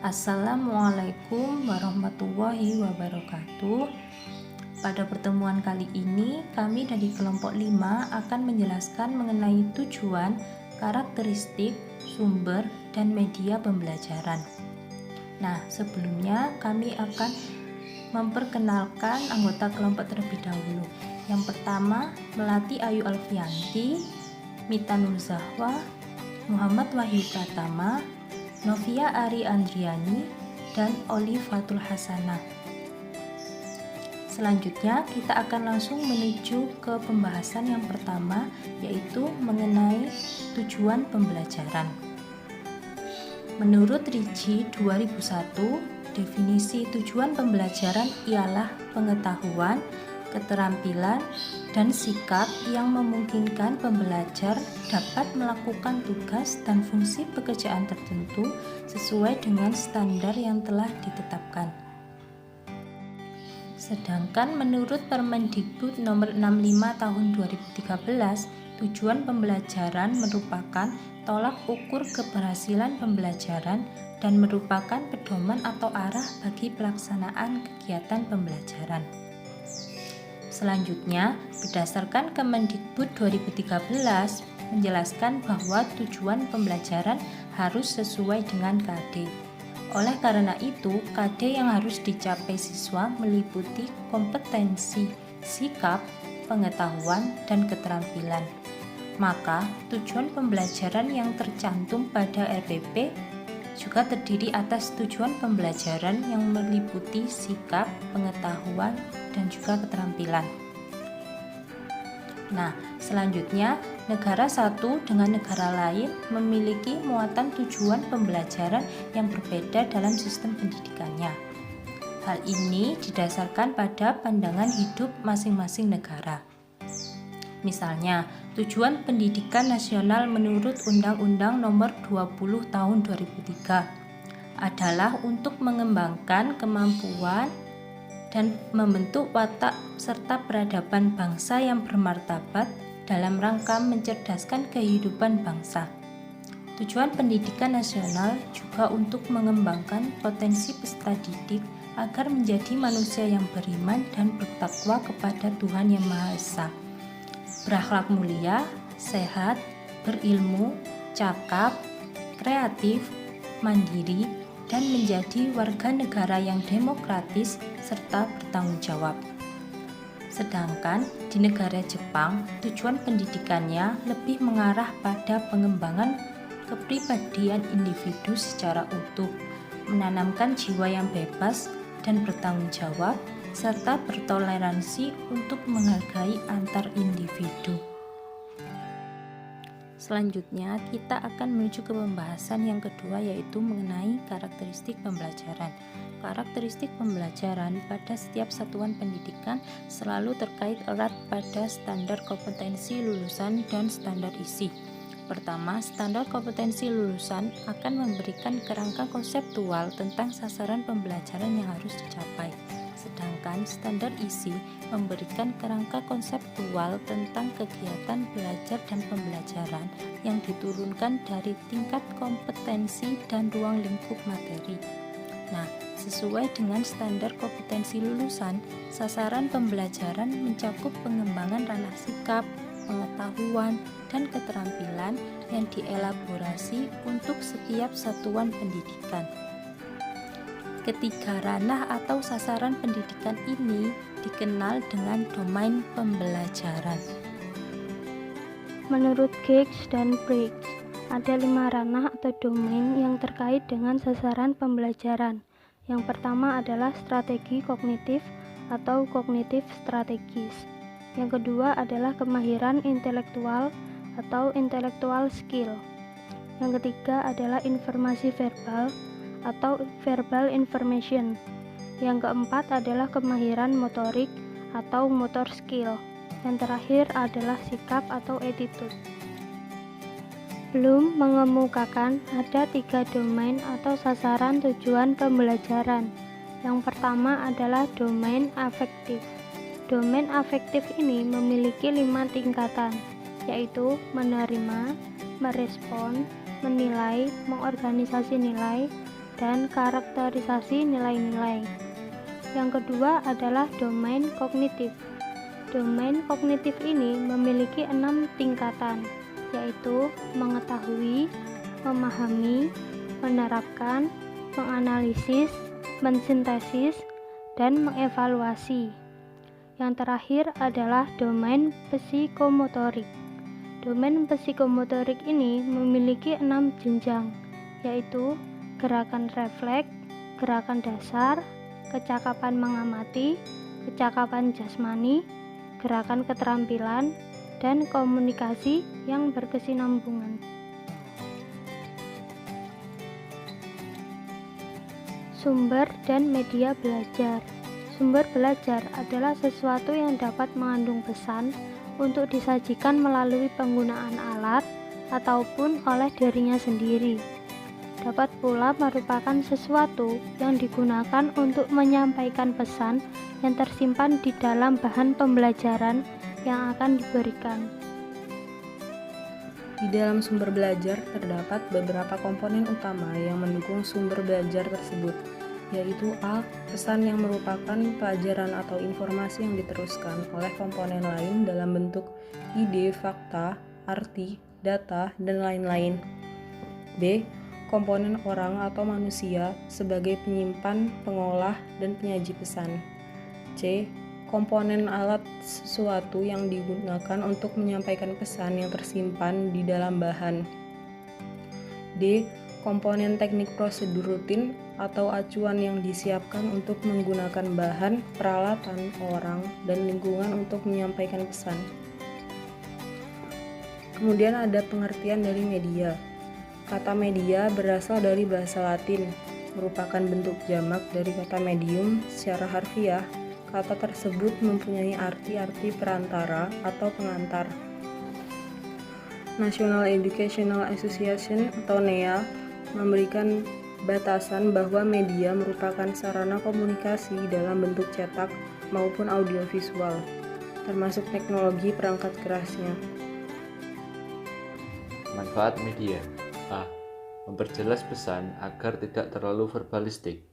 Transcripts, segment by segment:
Assalamualaikum warahmatullahi wabarakatuh. Pada pertemuan kali ini, kami dari kelompok 5 akan menjelaskan mengenai tujuan, karakteristik, sumber, dan media pembelajaran. Nah, sebelumnya kami akan memperkenalkan anggota kelompok terlebih dahulu. Yang pertama, Melati Ayu Alfianti, Mita Nur Zahwa, Muhammad Wahyu Pratama, Novia Ari Andriani, dan Olivatul Hasanah. Selanjutnya kita akan langsung menuju ke pembahasan yang pertama, yaitu mengenai tujuan pembelajaran. Menurut Ricci 2001, definisi tujuan pembelajaran ialah pengetahuan, keterampilan, dan sikap yang memungkinkan pembelajar dapat melakukan tugas dan fungsi pekerjaan tertentu sesuai dengan standar yang telah ditetapkan. Sedangkan menurut Permendikbud nomor 65 tahun 2013, tujuan pembelajaran merupakan tolak ukur keberhasilan pembelajaran dan merupakan pedoman atau arah bagi pelaksanaan kegiatan pembelajaran. Selanjutnya, berdasarkan Kemendikbud 2013 menjelaskan bahwa tujuan pembelajaran harus sesuai dengan KD. Oleh karena itu, KD yang harus dicapai siswa meliputi kompetensi, sikap, pengetahuan, dan keterampilan. Maka, tujuan pembelajaran yang tercantum pada RPP juga terdiri atas tujuan pembelajaran yang meliputi sikap, pengetahuan, dan juga keterampilan. Nah, selanjutnya, negara satu dengan negara lain memiliki muatan tujuan pembelajaran yang berbeda dalam sistem pendidikannya. Hal ini didasarkan pada pandangan hidup masing-masing negara. Misalnya, tujuan pendidikan nasional menurut Undang-Undang Nomor 20 Tahun 2003 adalah untuk mengembangkan kemampuan dan membentuk watak serta peradaban bangsa yang bermartabat dalam rangka mencerdaskan kehidupan bangsa. Tujuan pendidikan nasional juga untuk mengembangkan potensi peserta didik agar menjadi manusia yang beriman dan bertakwa kepada Tuhan Yang Maha Esa, berakhlak mulia, sehat, berilmu, cakap, kreatif, mandiri, dan menjadi warga negara yang demokratis serta bertanggung jawab. Sedangkan di negara Jepang, tujuan pendidikannya lebih mengarah pada pengembangan kepribadian individu secara utuh, menanamkan jiwa yang bebas dan bertanggung jawab, serta bertoleransi untuk menghargai antar individu. Selanjutnya, kita akan menuju ke pembahasan yang kedua, yaitu mengenai karakteristik pembelajaran. Karakteristik pembelajaran pada setiap satuan pendidikan selalu terkait erat pada standar kompetensi lulusan dan standar isi. Pertama, standar kompetensi lulusan akan memberikan kerangka konseptual tentang sasaran pembelajaran yang harus dicapai. Sedangkan standar isi memberikan kerangka konseptual tentang kegiatan belajar dan pembelajaran yang diturunkan dari tingkat kompetensi dan ruang lingkup materi. Nah, sesuai dengan standar kompetensi lulusan, sasaran pembelajaran mencakup pengembangan ranah sikap, pengetahuan, dan keterampilan yang dielaborasi untuk setiap satuan pendidikan. Ketiga ranah atau sasaran pendidikan ini dikenal dengan domain pembelajaran. Menurut Giggs dan Briggs, ada 5 ranah atau domain yang terkait dengan sasaran pembelajaran. Yang pertama adalah strategi kognitif atau kognitif strategis. Yang kedua adalah kemahiran intelektual atau intellectual skill. Yang ketiga adalah informasi verbal atau verbal information. Yang keempat adalah kemahiran motorik atau motor skill. Yang terakhir adalah sikap atau attitude. Bloom mengemukakan ada 3 domain atau sasaran tujuan pembelajaran. Yang pertama adalah domain afektif. Domain afektif ini memiliki 5 tingkatan, yaitu menerima, merespon, menilai, mengorganisasi nilai, dan karakterisasi nilai-nilai. Yang kedua adalah domain kognitif. Domain kognitif ini memiliki 6 tingkatan, yaitu mengetahui, memahami, menerapkan, menganalisis, mensintesis, dan mengevaluasi. Yang terakhir adalah domain psikomotorik. Domain psikomotorik ini memiliki 6 jenjang, yaitu gerakan refleks, gerakan dasar, kecakapan mengamati, kecakapan jasmani, gerakan keterampilan, dan komunikasi yang berkesinambungan. Sumber dan media belajar. Sumber belajar adalah sesuatu yang dapat mengandung pesan untuk disajikan melalui penggunaan alat ataupun oleh dirinya sendiri. Dapat pula merupakan sesuatu yang digunakan untuk menyampaikan pesan yang tersimpan di dalam bahan pembelajaran yang akan diberikan. Di dalam sumber belajar terdapat beberapa komponen utama yang mendukung sumber belajar tersebut, yaitu A. Pesan yang merupakan pelajaran atau informasi yang diteruskan oleh komponen lain dalam bentuk ide, fakta, arti, data, dan lain-lain. B. Komponen orang atau manusia sebagai penyimpan, pengolah, dan penyaji pesan. C. Komponen alat sesuatu yang digunakan untuk menyampaikan pesan yang tersimpan di dalam bahan. D. Komponen teknik prosedur rutin atau acuan yang disiapkan untuk menggunakan bahan, peralatan, orang, dan lingkungan untuk menyampaikan pesan. Kemudian ada pengertian dari media. Kata media berasal dari bahasa Latin, merupakan bentuk jamak dari kata medium. Secara harfiah, kata tersebut mempunyai arti-arti perantara atau pengantar. National Educational Association atau NEA memberikan batasan bahwa media merupakan sarana komunikasi dalam bentuk cetak maupun audiovisual, termasuk teknologi perangkat kerasnya. Manfaat media. A. Memperjelas pesan agar tidak terlalu verbalistik.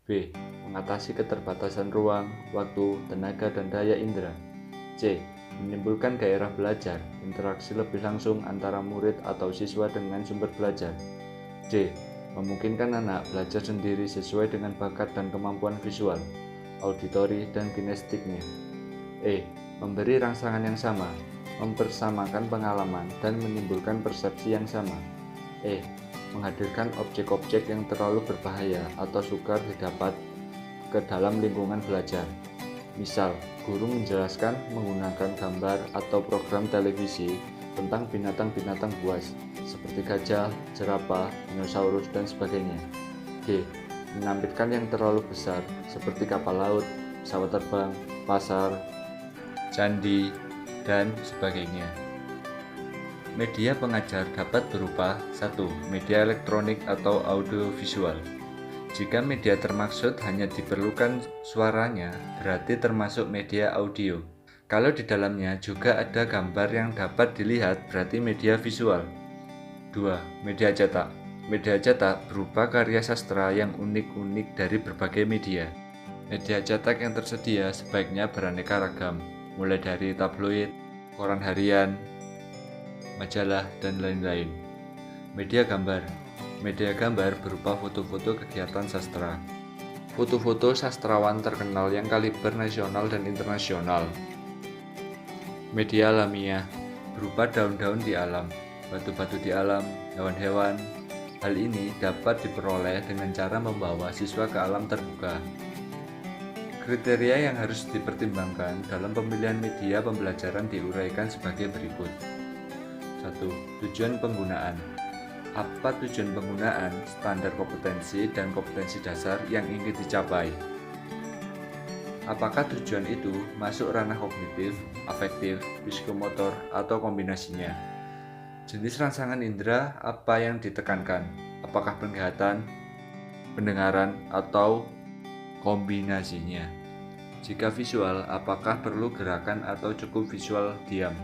B. Mengatasi keterbatasan ruang, waktu, tenaga, dan daya indera. C. Menimbulkan gairah belajar, interaksi lebih langsung antara murid atau siswa dengan sumber belajar. D. Memungkinkan anak belajar sendiri sesuai dengan bakat dan kemampuan visual, auditori, dan kinestetiknya. E. Memberi rangsangan yang sama, mempersamakan pengalaman, dan menimbulkan persepsi yang sama. E. Menghadirkan objek-objek yang terlalu berbahaya atau sukar didapat ke dalam lingkungan belajar. Misal, guru menjelaskan menggunakan gambar atau program televisi tentang binatang-binatang buas seperti gajah, jerapah, dinosaurus, dan sebagainya. G. Menampilkan yang terlalu besar seperti kapal laut, pesawat terbang, pasar, candi, dan sebagainya. Media pengajar dapat berupa 1. Media elektronik atau audiovisual. Jika media termaksud hanya diperlukan suaranya, berarti termasuk media audio. Kalau di dalamnya juga ada gambar yang dapat dilihat, berarti media visual. 2. Media cetak. Media cetak berupa karya sastra yang unik-unik dari berbagai media. Media cetak yang tersedia sebaiknya beraneka ragam, mulai dari tabloid, koran harian, majalah, dan lain-lain. Media gambar. Media gambar berupa foto-foto kegiatan sastra. Foto-foto sastrawan terkenal yang kaliber nasional dan internasional. Media alamiah berupa daun-daun di alam, batu-batu di alam, hewan-hewan. Hal ini dapat diperoleh dengan cara membawa siswa ke alam terbuka. Kriteria yang harus dipertimbangkan dalam pemilihan media pembelajaran diuraikan sebagai berikut. 1. Tujuan penggunaan. Apa tujuan penggunaan, standar kompetensi, dan kompetensi dasar yang ingin dicapai? Apakah tujuan itu masuk ranah kognitif, afektif, psikomotor, atau kombinasinya? Jenis rangsangan indera apa yang ditekankan? Apakah penglihatan, pendengaran, atau kombinasinya? Jika visual, apakah perlu gerakan atau cukup visual diam?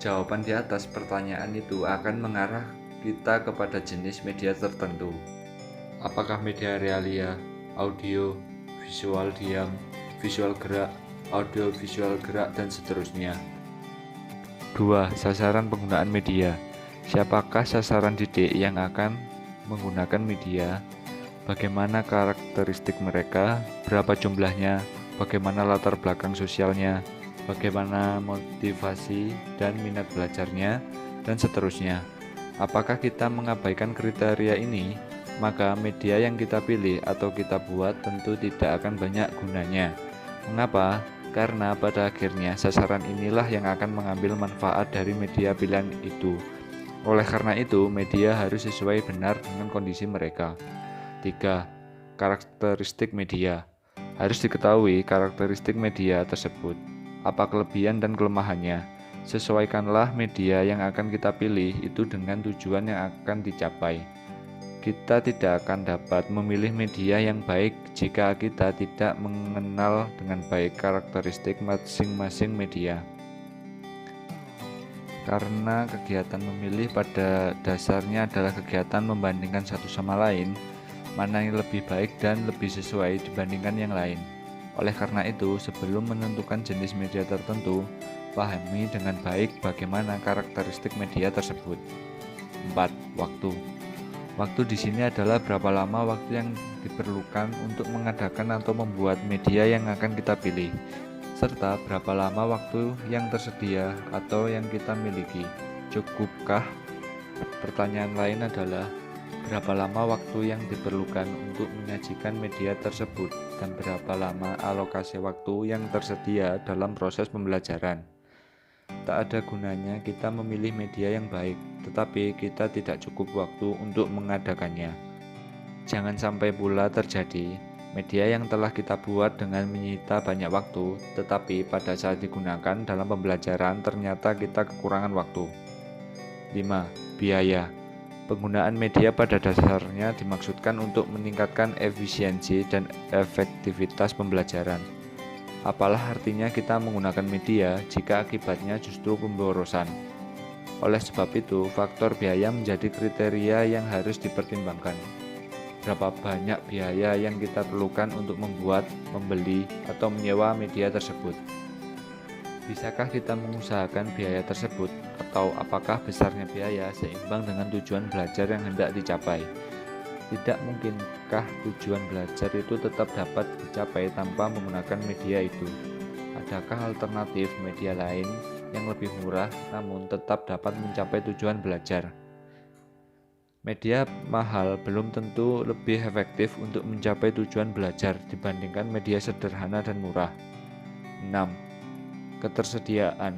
Jawaban di atas pertanyaan itu akan mengarah kita kepada jenis media tertentu. apakah media realia, audio, visual diam, visual gerak, audio visual gerak, dan seterusnya. 2. Sasaran penggunaan media. Siapakah sasaran didik yang akan menggunakan media? Bagaimana karakteristik mereka? Berapa jumlahnya? Bagaimana latar belakang sosialnya? Bagaimana motivasi dan minat belajarnya? Dan seterusnya. Apakah kita mengabaikan kriteria ini? Maka media yang kita pilih atau kita buat tentu tidak akan banyak gunanya. Mengapa? Karena pada akhirnya sasaran inilah yang akan mengambil manfaat dari media pilihan itu. Oleh karena itu, media harus sesuai benar dengan kondisi mereka. 3. Karakteristik media. Harus diketahui karakteristik media tersebut. Apa kelebihan dan kelemahannya? Sesuaikanlah media yang akan kita pilih itu dengan tujuan yang akan dicapai. Kita tidak akan dapat memilih media yang baik jika kita tidak mengenal dengan baik karakteristik masing-masing media. Karena kegiatan memilih pada dasarnya adalah kegiatan membandingkan satu sama lain, mana yang lebih baik dan lebih sesuai dibandingkan yang lain. Oleh karena itu, sebelum menentukan jenis media tertentu, pahami dengan baik bagaimana karakteristik media tersebut. 4. Waktu. Waktu di sini adalah berapa lama waktu yang diperlukan untuk mengadakan atau membuat media yang akan kita pilih, serta berapa lama waktu yang tersedia atau yang kita miliki. Cukupkah? Pertanyaan lain adalah, berapa lama waktu yang diperlukan untuk menyajikan media tersebut dan berapa lama alokasi waktu yang tersedia dalam proses pembelajaran. Tak ada gunanya kita memilih media yang baik, tetapi kita tidak cukup waktu untuk mengadakannya. Jangan sampai pula terjadi media yang telah kita buat dengan menyita banyak waktu, tetapi pada saat digunakan dalam pembelajaran ternyata kita kekurangan waktu. 5. Biaya. Penggunaan media pada dasarnya dimaksudkan untuk meningkatkan efisiensi dan efektivitas pembelajaran. Apalah artinya kita menggunakan media jika akibatnya justru pemborosan. Oleh sebab itu, faktor biaya menjadi kriteria yang harus dipertimbangkan. Berapa banyak biaya yang kita perlukan untuk membuat, membeli, atau menyewa media tersebut? Bisakah kita mengusahakan biaya tersebut, atau apakah besarnya biaya seimbang dengan tujuan belajar yang hendak dicapai? Tidak mungkinkah tujuan belajar itu tetap dapat dicapai tanpa menggunakan media itu? Adakah alternatif media lain yang lebih murah namun tetap dapat mencapai tujuan belajar? Media mahal belum tentu lebih efektif untuk mencapai tujuan belajar dibandingkan media sederhana dan murah. 6. Ketersediaan.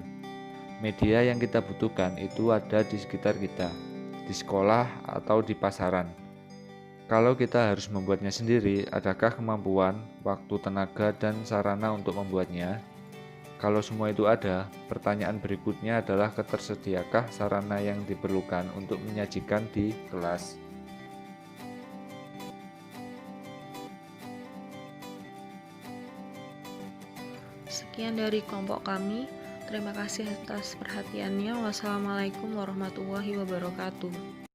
Media yang kita butuhkan itu ada di sekitar kita, di sekolah atau di pasaran. Kalau kita harus membuatnya sendiri, adakah kemampuan, waktu, tenaga, dan sarana untuk membuatnya? Kalau semua itu ada, pertanyaan berikutnya adalah ketersediakah sarana yang diperlukan untuk menyajikan di kelas? Sekian dari kelompok kami. Terima kasih atas perhatiannya. Wassalamualaikum warahmatullahi wabarakatuh.